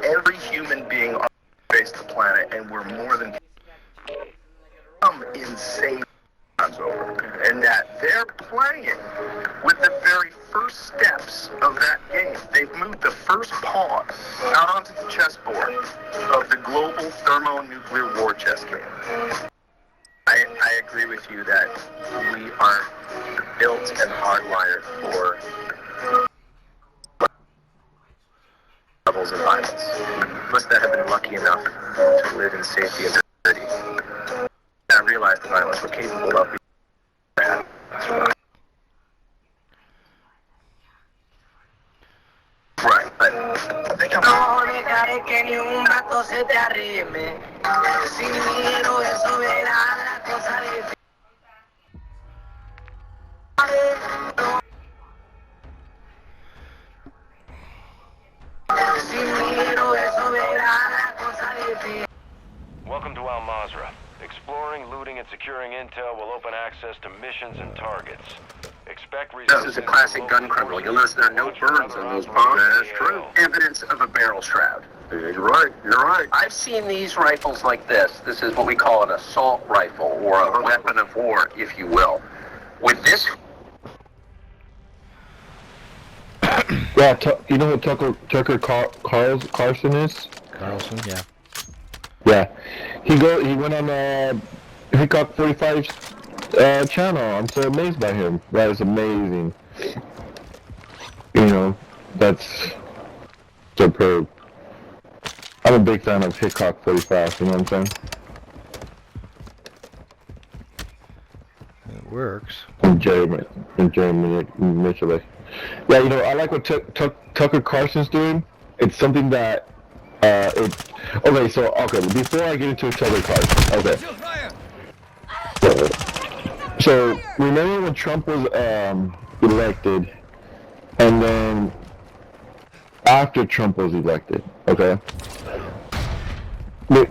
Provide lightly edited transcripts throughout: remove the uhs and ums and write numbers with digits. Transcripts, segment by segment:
every human being on the face of the planet, and we're more than some insane over, and that they're playing with the very first steps of that game. They've moved the first pawn out onto the chessboard of the global thermonuclear war chess game. I agree with you that we are built and hardwired for levels of violence. Must that have been lucky enough to live in safety and security. I realized the violence we're capable of. Right, but think about No dejaré que ni un rato se te arrime. Sin miedo eso verá la cosa difícil. Sin miedo eso verá la cosa difícil. Welcome to Al Mazrah. Exploring, looting, and securing intel will open access to missions and targets. Expect this is a classic gun criminal. You'll notice there are no burns on those palms. That's true. Evidence of a barrel shroud. You're right. You're right. I've seen these rifles like this. This is what we call an assault rifle, or a weapon of war, if you will. With this... Yeah, you know who Tucker Carlson is? Carlson, yeah. Yeah, he went on Hickok 45's channel. I'm so amazed by him. That is amazing. You know, that's superb. I'm a big fan of Hickok 45. You know what I'm saying? It works. And Jeremy Mitchell. Yeah, you know, I like what Tucker Carlson's doing. It's something that okay, before I get into Tucker Carlson, okay. So remember when Trump was elected, and then after Trump was elected, okay?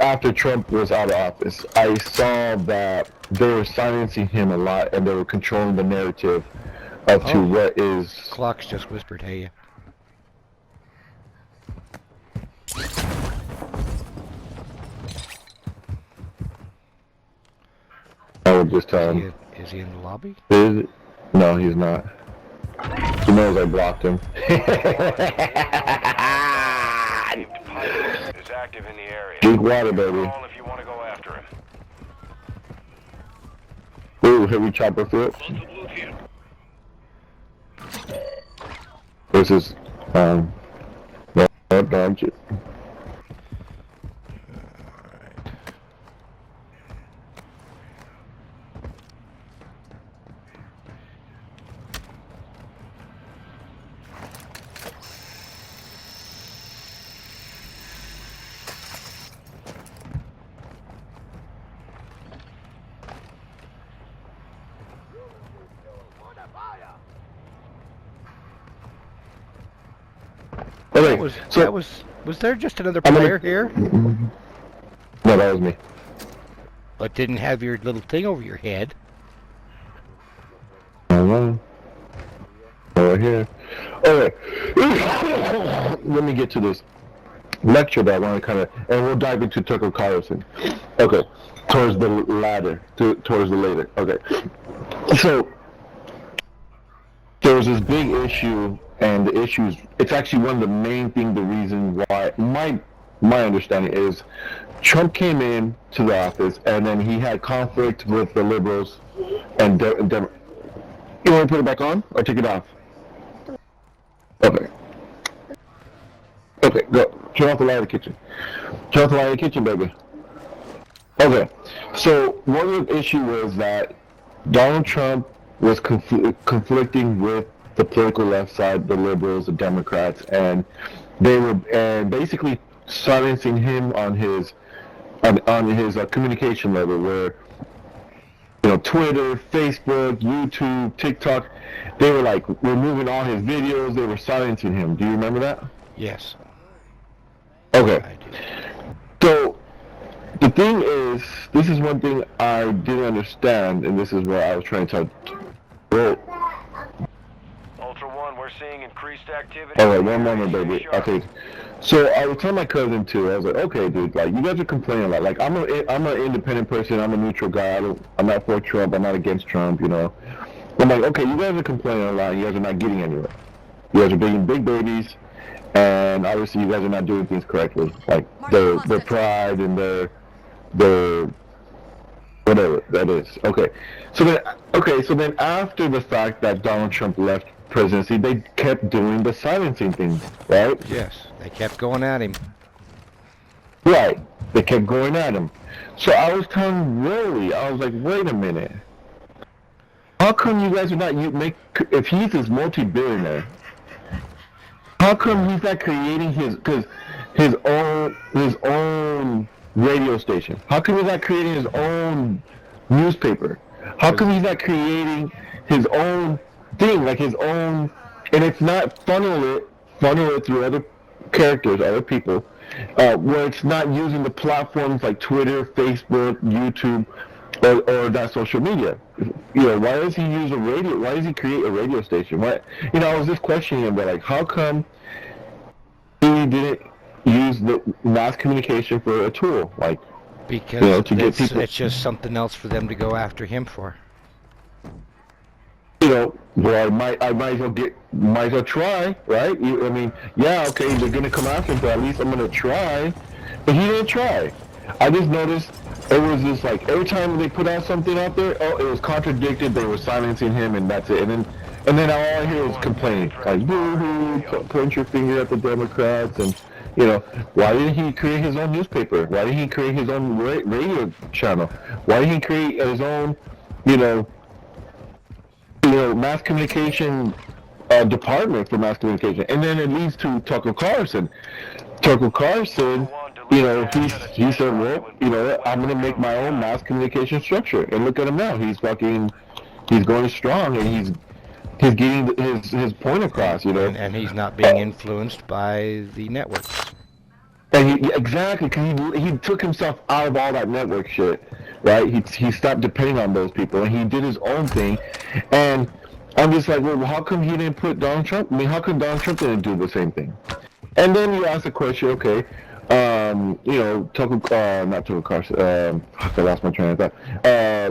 After Trump was out of office, I saw that they were silencing him a lot, and they were controlling the narrative up to what is... Clocks just whispered, hey. I would just tell him. Is he in the lobby? Is it? No, he's not. He knows I blocked him. is active in the area. Drink water, baby. Call if you want to go after him. Ooh, heavy chopper flip. This is, no, dodge it. Okay, was there just another player here? No, that was me. But didn't have your little thing over your head. Over here. Okay. Let me get to this lecture that I want to kind of, and we'll dive into Tucker Carlson. Okay. Towards the latter. Towards the later. Okay. So there was this big issue. And the issues, it's actually one of the main things, the reason why, my understanding is, Trump came in to the office, and then he had conflict with the liberals, and you want to put it back on, or take it off? Okay. Okay, go. Turn off the light of the kitchen. Turn off the light of the kitchen, baby. Okay, so one of the issues was that Donald Trump was conflicting with the political left side, the liberals, the Democrats, and they were basically silencing him on his communication level, where, you know, Twitter, Facebook, YouTube, TikTok, they were like removing all his videos. They were silencing him. Do you remember that? Yes. Okay. So the thing is, this is one thing I didn't understand, and this is where I was trying to tell. Ultra One, we're seeing increased activity. Alright, one moment, baby. Okay. So I was telling my cousin too. I was like, okay, dude, like you guys are complaining a lot. Like I'm an independent person. I'm a neutral guy. I'm not for Trump. I'm not against Trump. You know. I'm like, okay, you guys are complaining a lot. You guys are not getting anywhere. You guys are being big babies, and obviously you guys are not doing things correctly. Like their pride and their whatever that is. Okay. So then after the fact that Donald Trump left presidency, they kept doing the silencing thing, right? Yes, they kept going at him. Right. They kept going at him. So I was kind of worried. I was like, wait a minute. How come you guys are not if he's this multi-billionaire, how come he's not creating his own radio station? How come he's not creating his own newspaper? How come he's not creating his own thing, like his own, and it's not funnel it through other characters, other people, where it's not using the platforms like Twitter, Facebook, YouTube, or that social media. You know, why does he use a radio? Why does he create a radio station? Why? You know, I was just questioning him, but like, how come he didn't use the mass communication for a tool, like? Because you know, to get people. It's just something else for them to go after him for. You know, well, I might as well try, right? I mean, yeah, okay, they're gonna come after him, but at least I'm gonna try. But he didn't try. I just noticed it was just like every time they put out something out there, oh, it was contradicted. They were silencing him, and that's it. And then all I hear is complaining, like boo-hoo, point your finger at the Democrats, and you know, why didn't he create his own newspaper? Why didn't he create his own radio channel? Why didn't he create his own, you know, mass communication department for mass communication? And then it leads to Tucker Carlson. Tucker Carlson, you know, he said, well, you know, I'm gonna make my own mass communication structure. And look at him now. He's going strong, and he's getting his point across, you know. And he's not being influenced by the networks. And exactly, because he took himself out of all that network shit, right? He stopped depending on those people, and he did his own thing. And I'm just like, well, how come he didn't put Donald Trump? I mean, how come Donald Trump didn't do the same thing? And then you ask the question, okay, you know, not Tucker Carlson, I lost my train of thought.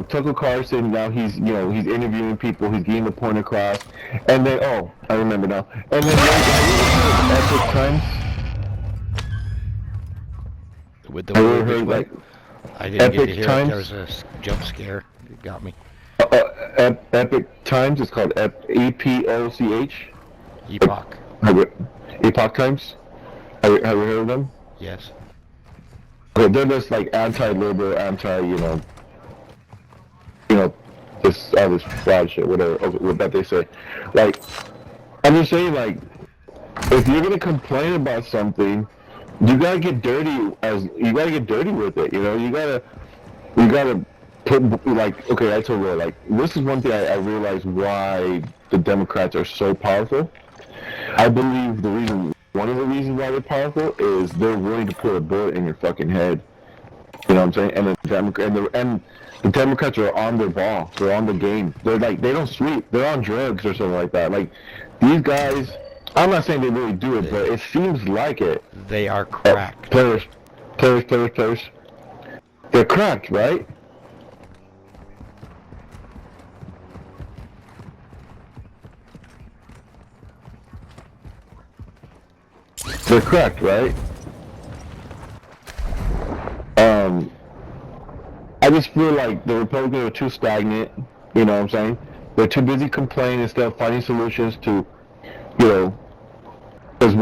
Tucker Carlson, now he's interviewing people, he's getting the point across, and then, oh, I remember now. And then Epic Times. With the movie, like, I didn't get to Epic hear Times? it. There was a jump scare. It got me. Epic Times, it's called EPOCH. Epoch. Epoch Times? Have you heard of them? Yes. Okay, they're just like anti-liberal, you know, this fraud shit, whatever that they say. Like, I'm just saying, like, if you're gonna complain about something, you gotta get dirty with it. You know, you gotta put, like, okay, I told her, like, this is one thing I realized why the Democrats are so powerful. I believe one of the reasons why they're powerful is they're willing to put a bullet in your fucking head. You know what I'm saying? And the Democrats are on their ball. They're on the game. They're like, they don't sleep. They're on drugs or something like that. Like, these guys, I'm not saying they really do it, but it seems like it. They are cracked. Players. They're cracked, right? They're cracked, right? I just feel like the Republicans are too stagnant, you know what I'm saying? They're too busy complaining instead of finding solutions to, you know, because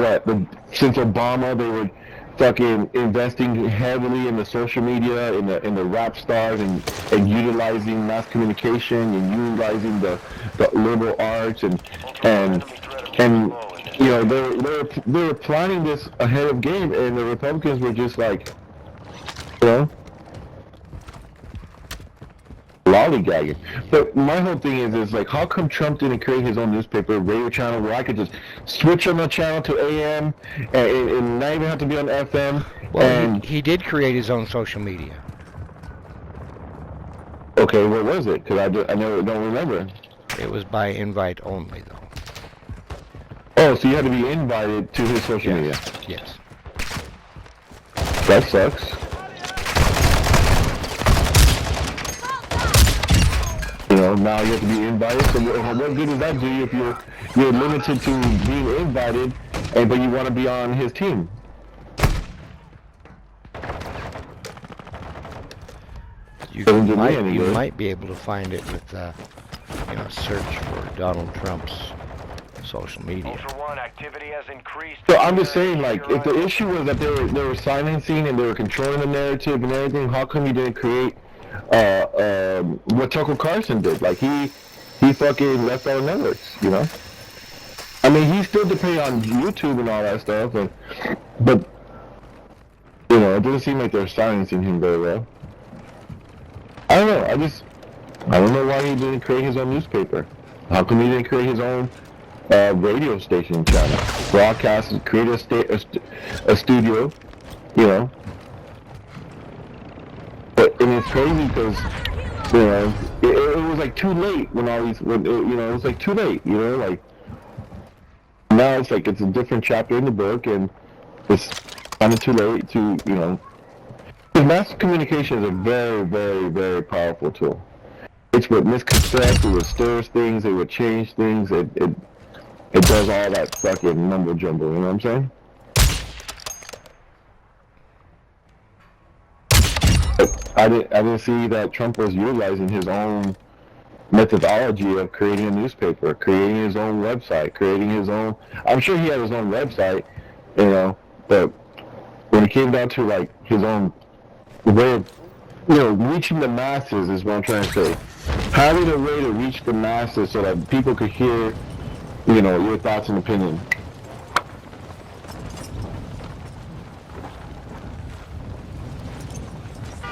since Obama, they were fucking investing heavily in the social media, in the rap stars, and utilizing mass communication, and utilizing the liberal arts, and you know, they were planning this ahead of game, and the Republicans were just like, you know, lollygagging. But my whole thing is like, how come Trump didn't create his own newspaper, radio channel, where I could just switch on the channel to AM and not even have to be on FM? Well, and he did create his own social media. Okay, what was it? Because I don't remember. It was by invite only, though. Oh, so you had to be invited to his social media. Yes. That sucks. You know, now you have to be invited. So what good does that do you if you're limited to being invited, but you want to be on his team? You Doesn't do me might, any you good. might be able to find it with, search for Donald Trump's social media. Ultra One, activity has increased. So I'm just saying, like, if the issue was that they were silencing and they were controlling the narrative and everything, how come you didn't create what Tucker Carlson did? Like, he fucking left our networks, you know? I mean, he still depend on YouTube and all that stuff, but you know, it doesn't seem like they're silencing him very well. I don't know. I don't know why he didn't create his own newspaper. How come he didn't create his own radio station channel, broadcast, create a studio, you know? But and it's crazy because you know it was like too late when all these, you know, it was like too late, you know, like now it's like it's a different chapter in the book and it's kind of too late to, you know. Mass communication is a very, very, very powerful tool. It's what misconstructs, it would stir things, it would change things, it does all that fucking mumbo jumbo, you know what I'm saying? But I didn't see that Trump was utilizing his own methodology of creating a newspaper, creating his own website, creating his own. I'm sure he had his own website, you know, but when it came down to like his own way of, you know, reaching the masses is what I'm trying to say. Having a way to reach the masses so that people could hear, you know, your thoughts and opinion.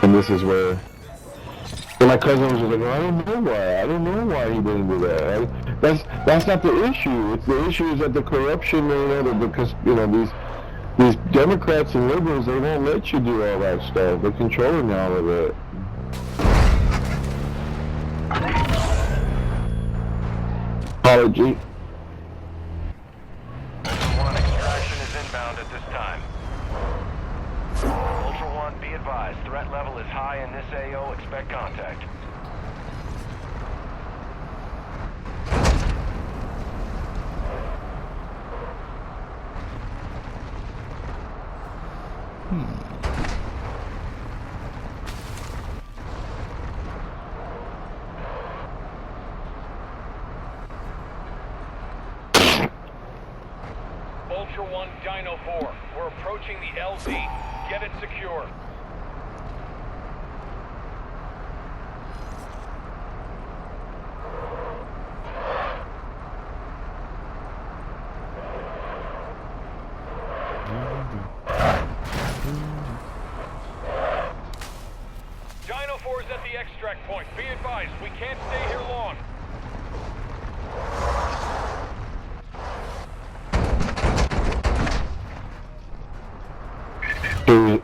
And this is where my cousin was like, well, I don't know why he didn't do that. That's not the issue. It's the issue is that the corruption, you know, because, you know, these Democrats and liberals, they won't let you do all that stuff. They're controlling all of it. Apology. Ultra One, extraction is inbound at this time. Ultra One, be advised, threat level is high in this AO. Expect contact. Ultra One, Dino 4. We're approaching the LZ. Get it secure. Dino 4 is at the extract point. Be advised, we can't stay here long.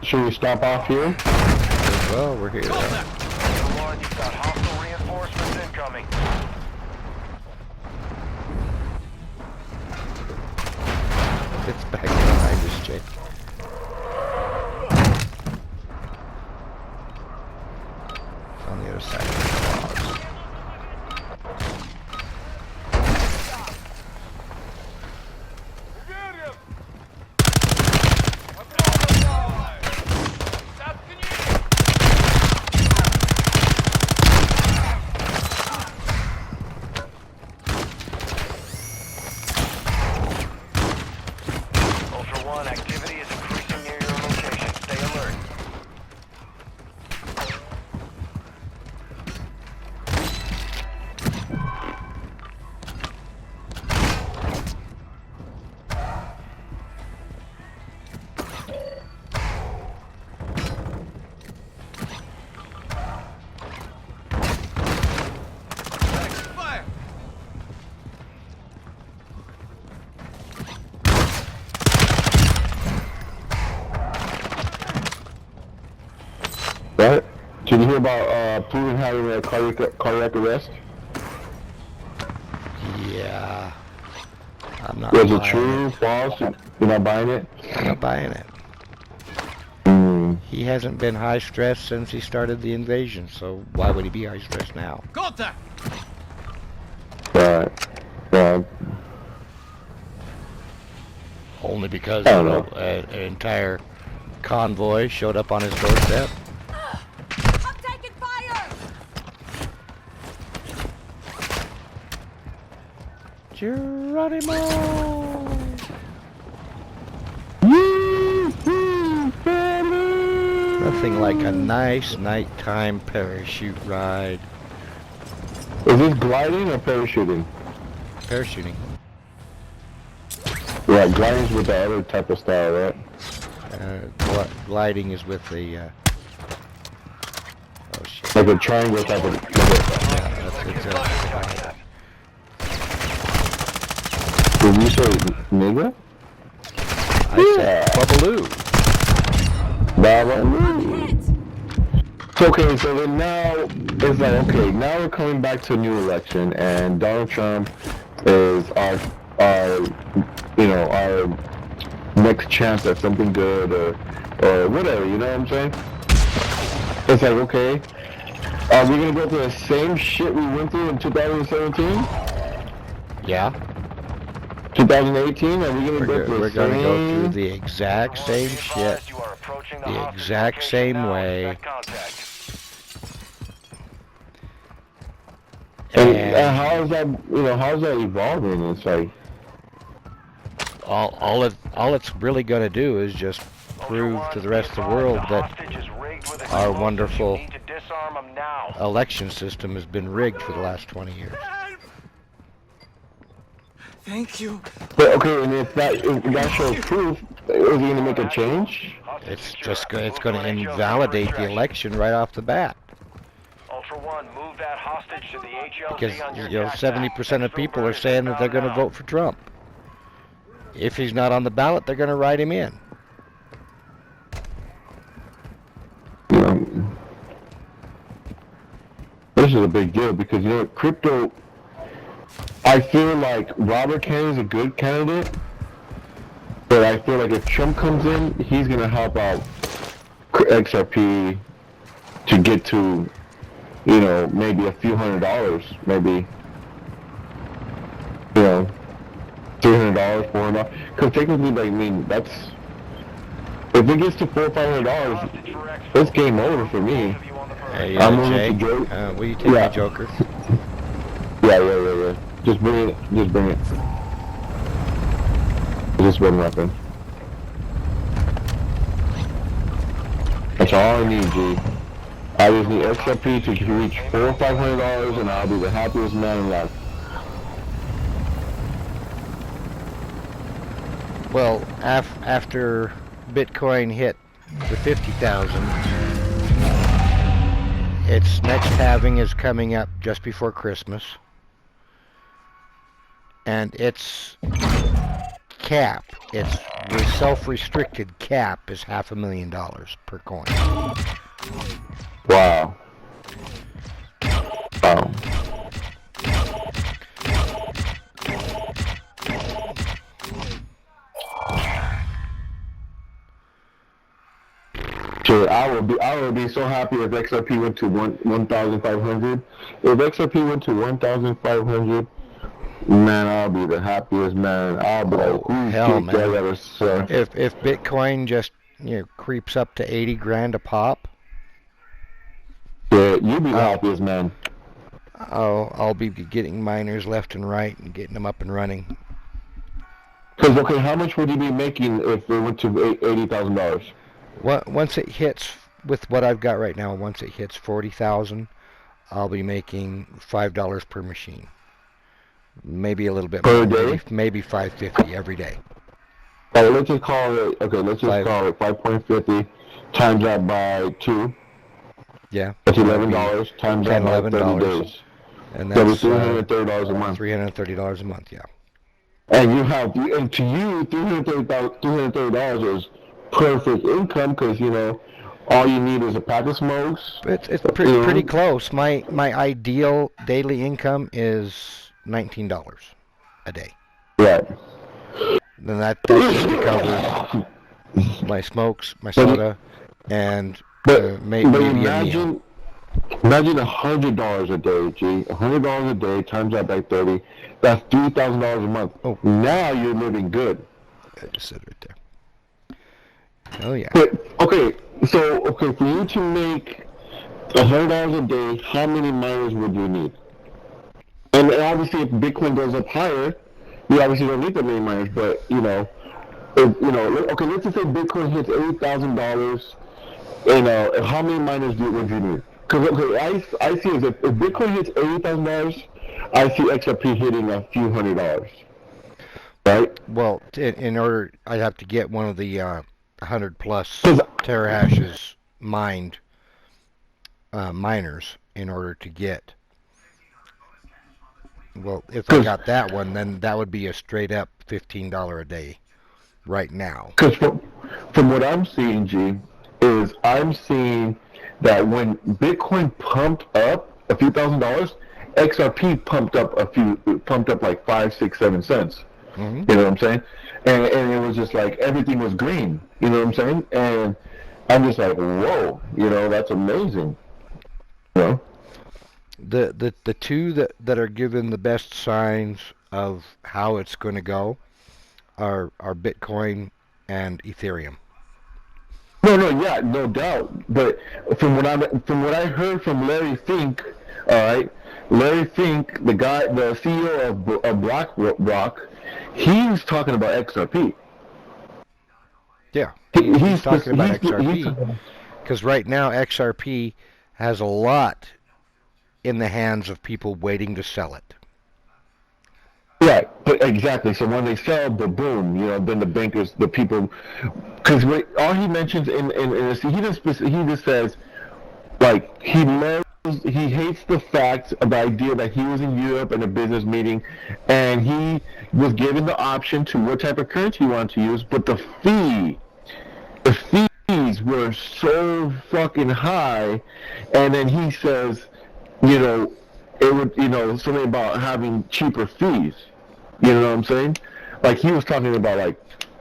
Should we stop off here? Well, we're here. Ultra One, you've got hostile reinforcements incoming. It's back behind us, Jake. It's on the other side of the clouds. Ultra One, activity is increasing near your location. Stay alert. What? Did you hear about Putin having a cardiac arrest? Yeah. I'm not Was it buying true, false? You're not buying it? I'm not buying it. Mm. He hasn't been high stress since he started the invasion, so why would he be high stress now? Right. Yeah. Only because I don't know. an entire convoy showed up on his doorstep. I'm taking fire! Geronimo! Nothing like a nice nighttime parachute ride. Is this gliding or parachuting? Parachuting. Yeah, gliding's with the other type of style, right? Gliding is with the. Oh shit! Like a triangle type of. Yeah, it's Did you say nigga? I said Babaloo. Okay, so then now it's like, okay, now we're coming back to a new election, and Donald Trump is our next chance at something good or whatever, you know what I'm saying? It's like, okay, are we gonna go through the same shit we went through in 2017? Yeah. 2018? Are we gonna go through We're the gonna go through same? the exact same shit, the exact same way. And how is that, how's that evolving? It's like, all it's really gonna do is just prove to the rest of the world that our wonderful election system has been rigged for the last 20 years. Thank you. but okay, and if that shows proof, is he gonna make a change? It's gonna invalidate the election right off the bat. Ultra One, move that hostage to the HLZ Because, on your 70% of people are saying that they're going to vote for Trump. If he's not on the ballot, they're going to write him in. This is a big deal because, crypto, I feel like Robert Kennedy's a good candidate, but I feel like if Trump comes in, he's going to help out XRP to get to, maybe a few $100s, maybe, $300, $400. Because technically, that's, if it gets to $400 or $500, it's game over for me. Hey, I'm Jay, moving to Joe. will you take Yeah. the Joker? Yeah. Just bring it. Just bring it up in. That's all I need, G. I just need XRP to reach $400 or $500 and I'll be the happiest man alive. Well, after Bitcoin hit the 50,000, its next halving is coming up just before Christmas. And its cap, its self-restricted cap is $500,000 per coin. Wow. So I would be so happy if XRP went to 1,500. If XRP went to 1,500, man, I'll be the happiest man. I'll be like, hell, man. Together, If Bitcoin just creeps up to 80 grand a pop, yeah, you'll be the happiest man. I'll be getting miners left and right and getting them up and running. Because okay, how much would you be making if it went to $80,000? Once it hits with what I've got right now, once it hits 40,000, I'll be making $5 per machine. Maybe a little bit per more. Day? Maybe $5.50 every day. All right, let's just call it. Okay, let's just call it 5.50 times that by 2. Yeah. That's $11 times that by 30 $11. days. And That's that's $330 a month. $330 a month. Yeah. And to you, $330 is perfect income because all you need is a pack of smokes. It's pretty close. My ideal daily income is $19 a day. Right. Then that usually covers my smokes, my soda, and But maybe a meal. imagine $100 a day, G. $100 a day times that by 30. That's $3,000 a month. Oh. Now you're living good. I just said right there. Oh yeah. But okay, for you to make $100 a day, how many miners would you need? And obviously, if Bitcoin goes up higher, you obviously don't need that many miners. But okay, let's just say Bitcoin hits $8,000. How many miners would you need? Because I see is if Bitcoin hits $80,000, I see XRP hitting a few $100s. Right? Well, in order, I'd have to get one of the 100 plus terahashes mined miners in order to get. Well, if I got that one, then that would be a straight up $15 a day right now. Because from what I'm seeing, G, is I'm seeing that when Bitcoin pumped up a few $1,000s, XRP pumped up like 5, 6, 7 cents. Mm-hmm. You know what I'm saying? And it was just like everything was green. You know what I'm saying? And I'm just like, whoa, that's amazing. You know? The two that are given the best signs of how it's going to go are Bitcoin and Ethereum. No doubt. But from what I heard from Larry Fink, all right, Larry Fink, the CEO of BlackRock, he's talking about XRP. Yeah, he's talking about XRP because right now XRP has a lot in the hands of people waiting to sell it. Right, but exactly. So when they sell, boom, then the bankers, the people, because all he mentions in this, he just says, like, he hates the fact of the idea that he was in Europe in a business meeting, and he was given the option to what type of currency he wanted to use, but the fees were so fucking high, and then he says, it would, something about having cheaper fees. You know what I'm saying? Like he was talking about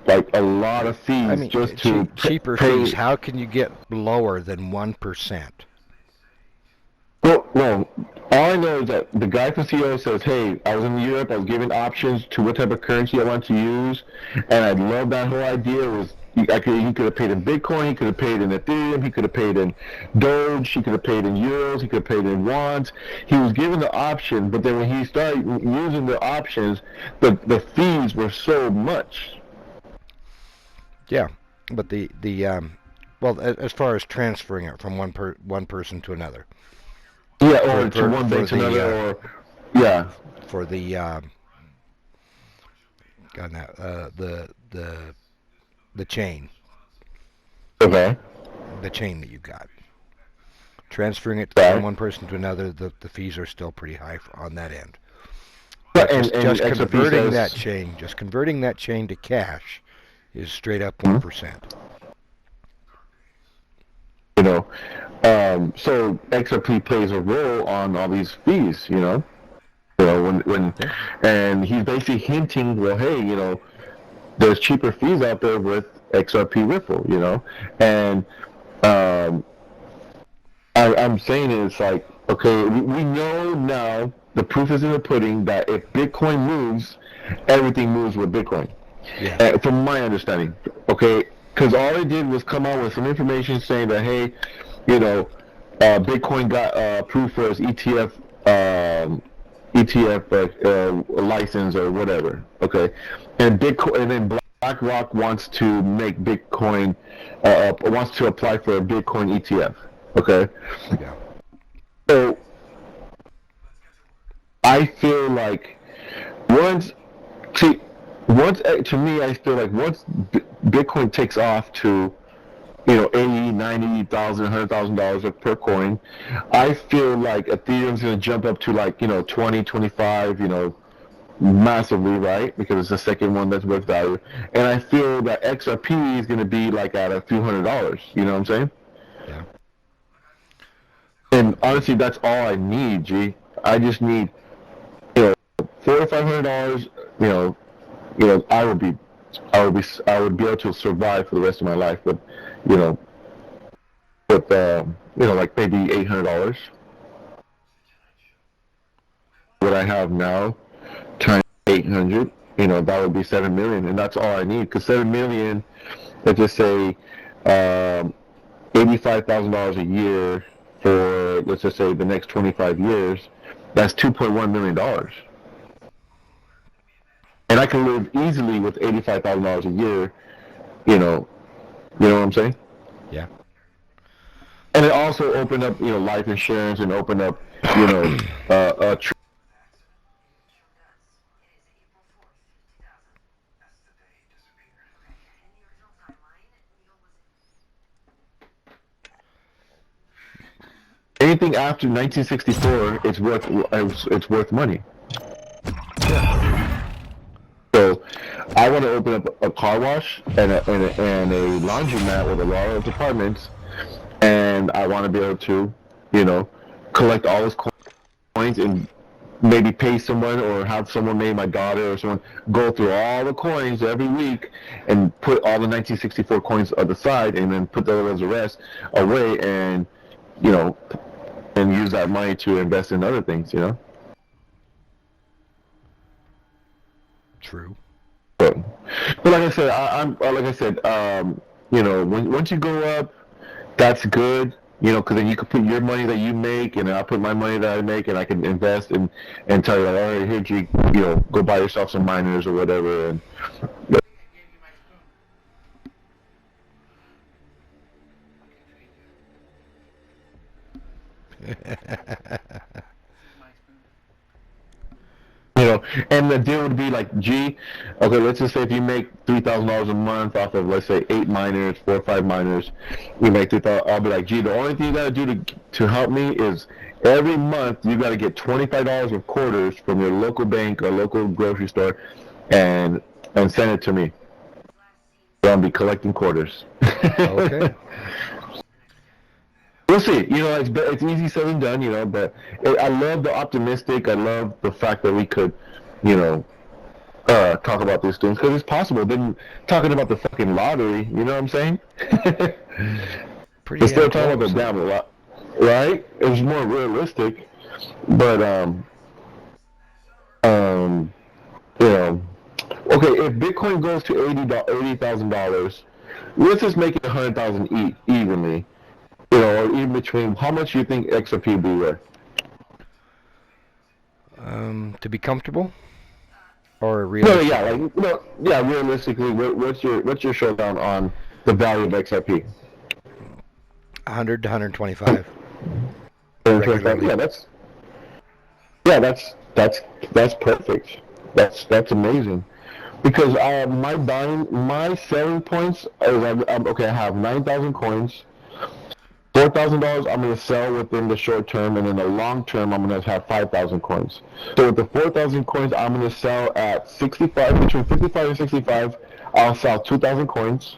like a lot of fees. I mean, just to cheaper fees. How can you get lower than 1%? Well, no. All I know is that the guy from CEO says, "Hey, I was in Europe. I was given options to what type of currency I want to use, and I love that whole idea. It was he could have paid in Bitcoin, he could have paid in Ethereum, he could have paid in Doge, he could have paid in euros, he could have paid in wands. He was given the option, but then when he started using the options, the fees were so much." Yeah, but the well, as far as transferring it from one person to another. Yeah, or to one bank to another, or yeah. For the the chain. Okay. The chain that you got. Transferring it from one person to another, the fees are still pretty high on that end. But just converting that chain to cash is straight up 1%. So XRP plays a role on all these fees, when and he's basically hinting, well, hey, there's cheaper fees out there with XRP Ripple, and I'm saying it's like, okay, we know now, the proof is in the pudding, that if Bitcoin moves, everything moves with Bitcoin. Yeah. From my understanding, okay, because all they did was come out with some information saying that, hey, Bitcoin got approved for its ETF license or whatever, okay, and Bitcoin, and then BlackRock wants to make Bitcoin, wants to apply for a Bitcoin ETF, okay. Yeah. So I feel like once Bitcoin takes off to $80,000, $90,000, $100,000 per coin, I feel like Ethereum's going to jump up to like 20, 25, massively, right? Because it's the second one that's worth value, and I feel that XRP is going to be like at a few $100s. You know what I'm saying? Yeah. And honestly, that's all I need, G. I just need $400 or $500. I would be able to survive for the rest of my life. But with like maybe $800. What I have now times 800, that would be 7 million, and that's all I need. Because 7 million, let's just say, $85,000 a year for, let's just say, the next 25 years. That's $2.1 million. And I can live easily with $85,000 a year. You know what I'm saying? Yeah. And it also opened up, life insurance, and opened up, anything after 1964, it's worth money. So I want to open up a car wash and a laundromat with a lot of apartments, and I want to be able to, collect all those coins and maybe pay someone, or have someone, maybe my daughter or someone, go through all the coins every week and put all the 1964 coins on the side, and then put the rest away, and and use that money to invest in other things, True. But like I said, once you go up, that's good, because then you can put your money that you make, and I put my money that I make, and I can invest and tell you, like, all right, here, G, go buy yourself some miners or whatever, and. And the deal would be like, okay, let's just say if you make $3,000 a month off of, let's say, 8 miners, 4 or 5 miners, you make $3,000. I'll be like, the only thing you gotta do to help me is every month you gotta get $25 of quarters from your local bank or local grocery store, and send it to me. So I'll be collecting quarters. Okay. We'll see. It's easy said than done, but I love the optimistic. I love the fact that we could, talk about these things, because it's possible. Then talking about the fucking lottery, you know what I'm saying? Pretty. Instead of talking about the damn lot, right? It was more realistic, but okay. If Bitcoin goes to $80,000, let's just make it 100,000 evenly. Or even between, how much do you think XRP would be worth? To be comfortable, or realistically? Realistically, what's your showdown on the value of XRP? 100 to 125. 125. That's perfect. That's amazing. Because my selling points is, I have 9,000 coins. $4,000 I'm going to sell within the short term, and in the long term I'm going to have 5,000 coins. So with the 4,000 coins, I'm going to sell at between 55 and 65. I'll sell 2,000 coins.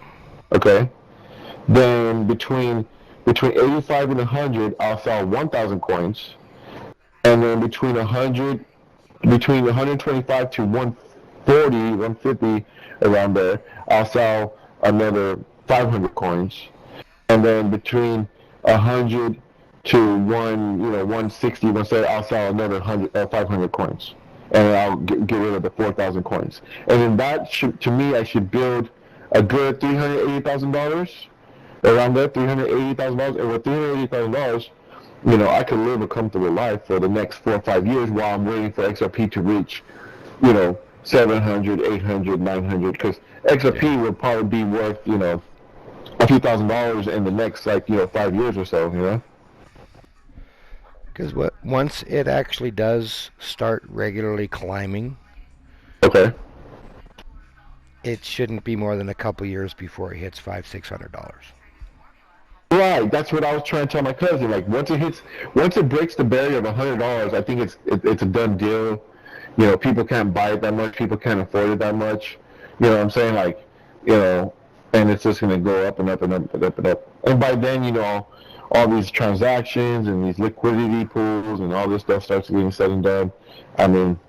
Okay. Then between 85 and 100, I'll sell 1,000 coins. And then between 125 to 140, 150, around there, I'll sell another 500 coins. And then between 100 to 160, I'll sell another 500 coins, and I'll get rid of the 4,000 coins. And then that to me, I should build a good $380,000 around there, $380,000, and with $380,000, I could live a comfortable life for the next 4 or 5 years while I'm waiting for XRP to reach, 700, 800, 900, because XRP would probably be worth, a few $1,000s in the next 5 years or so, Because once it actually does start regularly climbing, okay, it shouldn't be more than a couple years before it hits $500-600. Right, that's what I was trying to tell my cousin. Like, once it breaks the barrier of $100, I think it's a done deal. People can't buy it that much. People can't afford it that much. You know what I'm saying? Like, and it's just going to go up and up and up and up and up. And by then, all these transactions and these liquidity pools and all this stuff starts getting said and done. I mean,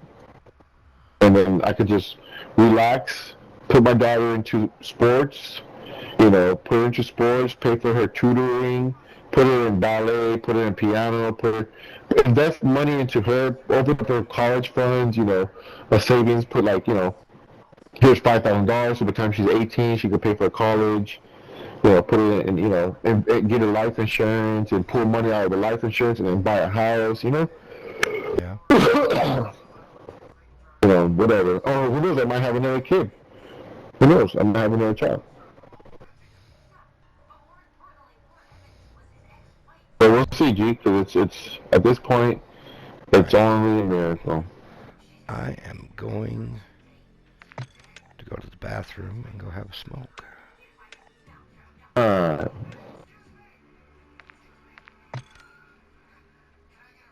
and then I could just relax, put my daughter into sports, Put her into sports, pay for her tutoring, put her in ballet, put her in piano, invest money into her, open up her college funds, a savings, put like, here's $5,000, so by the time she's 18, she could pay for college, put it in, and get a life insurance and pull money out of the life insurance and then buy a house, Yeah. Whatever. Oh, who knows, I might have another kid. Who knows, I might have another child. But we'll see, G, because it's at this point, it's only a miracle. I am going to go to the bathroom and go have a smoke.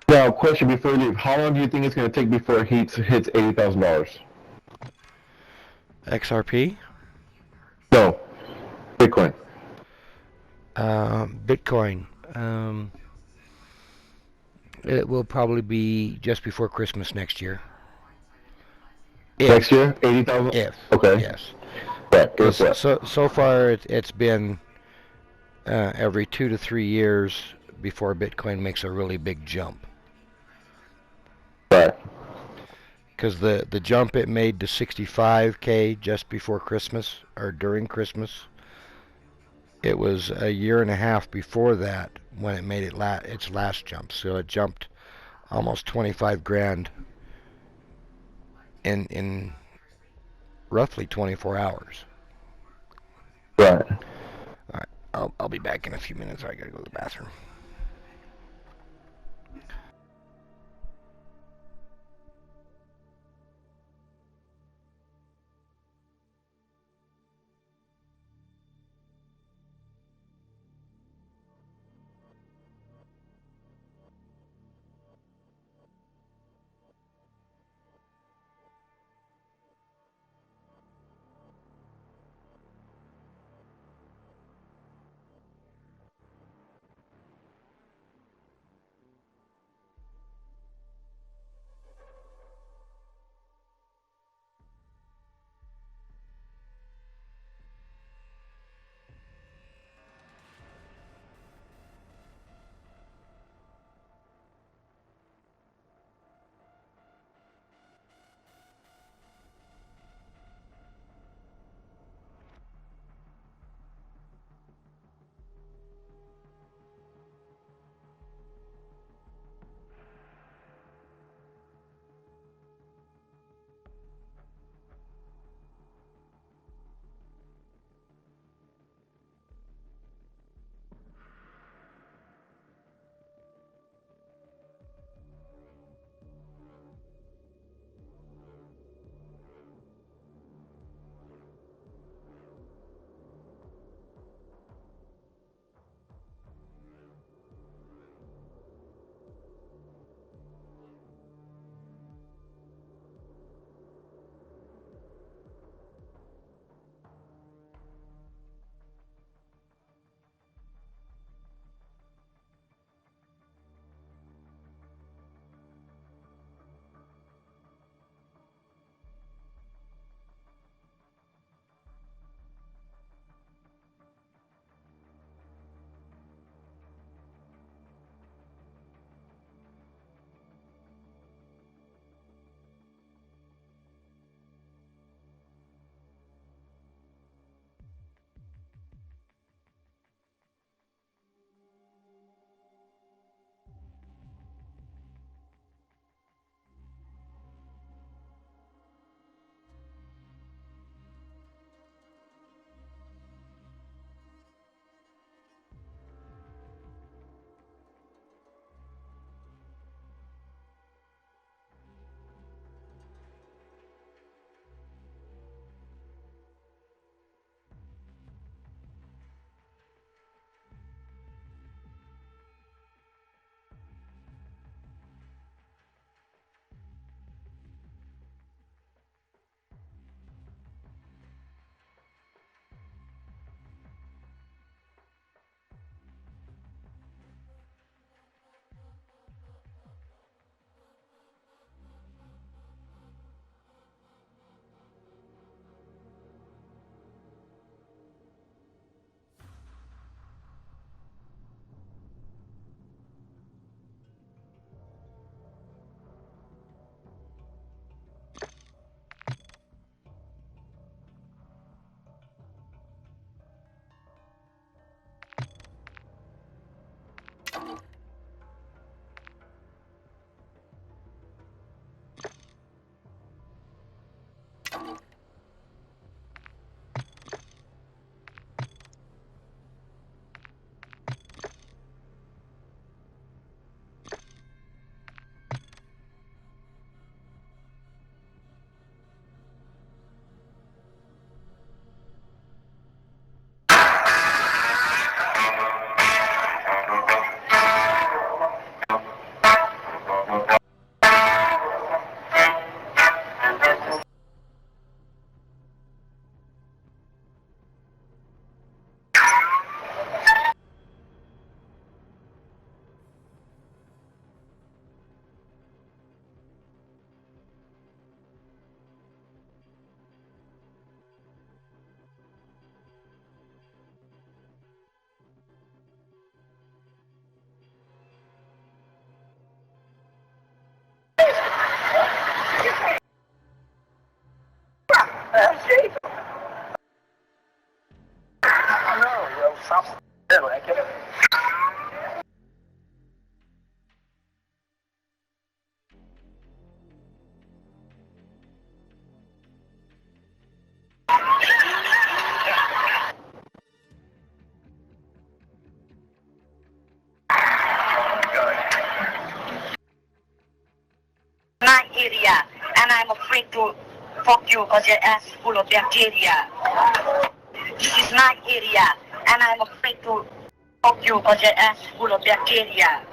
Now, question before you leave: how long do you think it's going to take before it hits $80,000? XRP? No, Bitcoin. Bitcoin. It will probably be just before Christmas next year. Next year, 80,000. If. Okay. Yes. Right. So far, it's been every 2 to 3 years before Bitcoin makes a really big jump. Right. Because the jump it made to 65K just before Christmas or during Christmas, it was a year and a half before that when it made its last jump. So it jumped almost 25 grand in roughly 24 hours. Right. All right, I'll be back in a few minutes. I gotta go to the bathroom. My area, and I'm afraid to fuck you because your ass is full of bacteria. This is my area, and I'm afraid to fuck you because your ass is full of bacteria.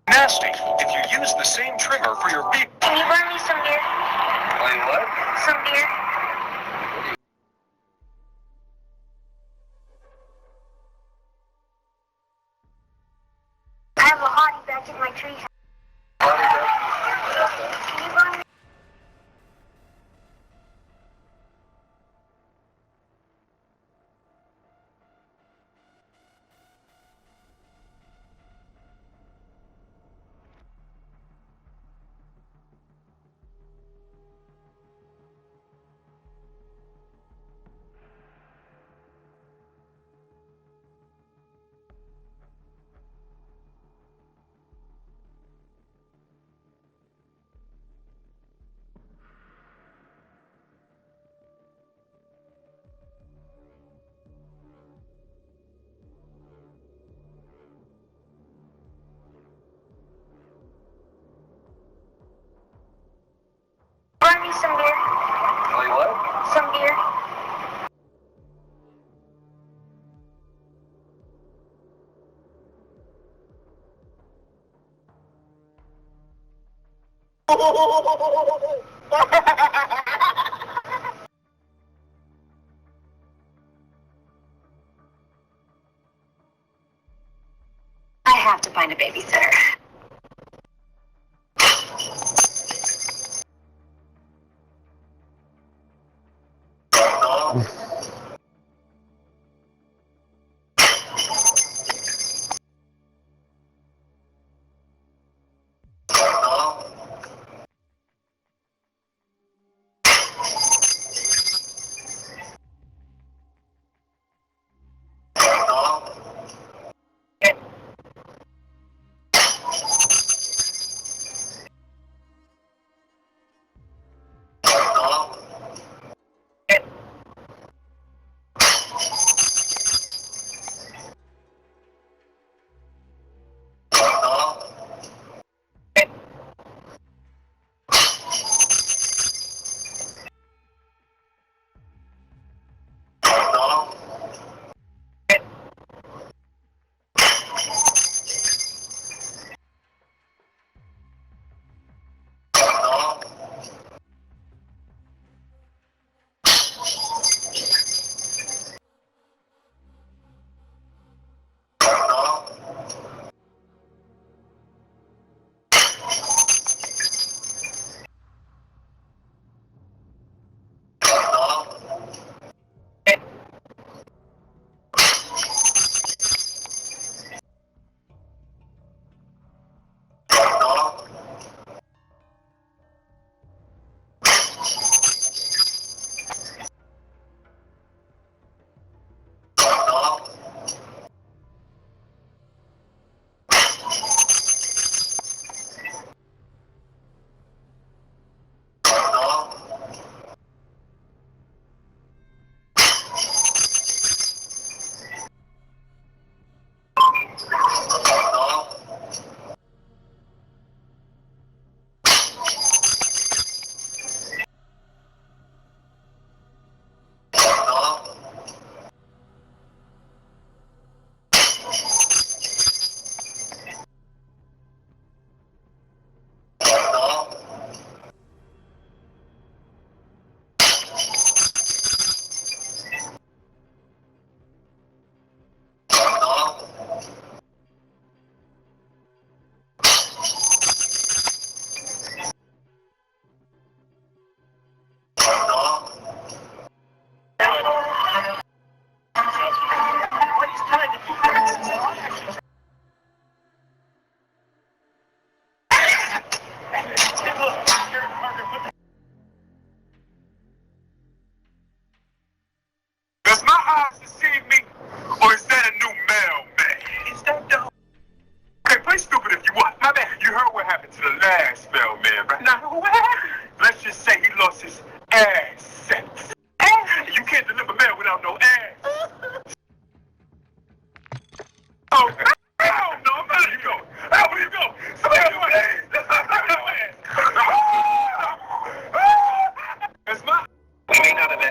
Nasty, if you use the same trimmer for your beef. Can you burn me some beer? Wait, what? Some beer? I have a hottie back in my tree. Can you burn me? Burn me some beer. Wait, what? Some beer. I have to find a babysitter.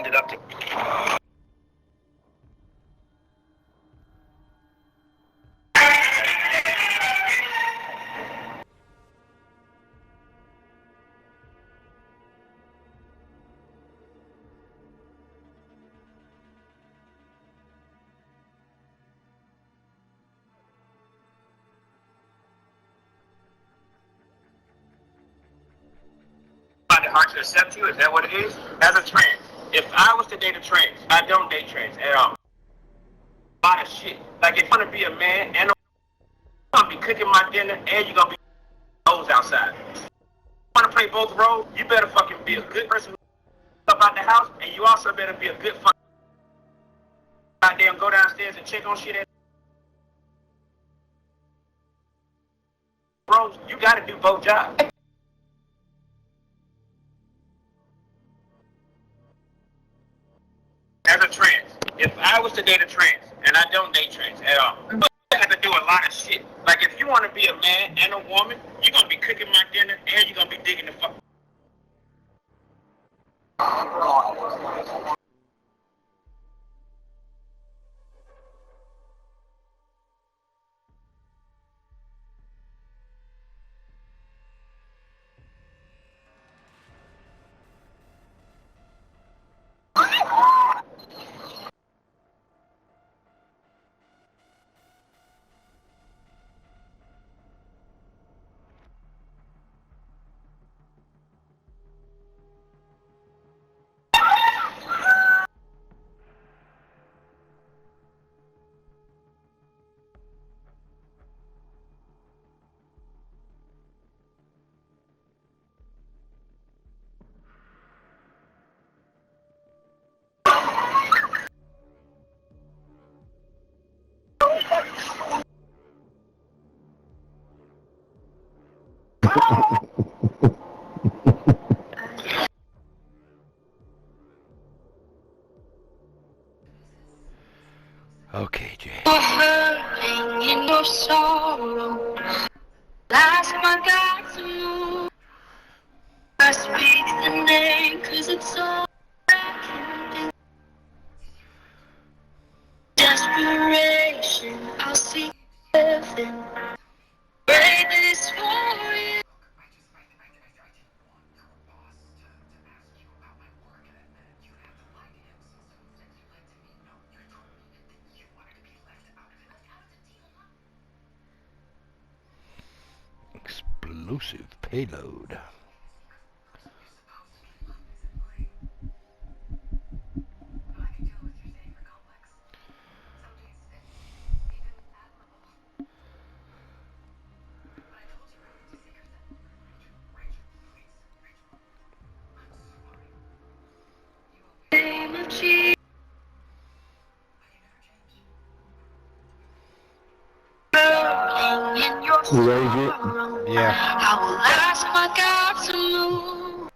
it up to. Hard to accept you? Is that what it is? As a trans, if I was to date a trans, I don't date trans at all. A lot of shit. Like if you want to be a man and you're gonna be cooking my dinner and you're gonna be hoes outside. If you want to play both roles, you better fucking be a good person up out the house, and you also better be a good fucking goddamn go downstairs and check on shit at roles. You gotta do both jobs. As a trans, if I was to date a trans, and I don't date trans at all, I have to do a lot of shit. Like if you want to be a man and a woman, you're gonna be cooking my dinner and you're gonna be digging the fuck. Okay, Jay. Hurting in your sorrow. Last my God to move. I speak the name, cause it's all I can do. Desperation, I'll seek heaven. Pray this for you. Explosive payload. Name of Jesus. Hurting in your sorrow. Yeah. I will ask my God to move.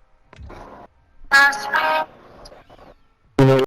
I speak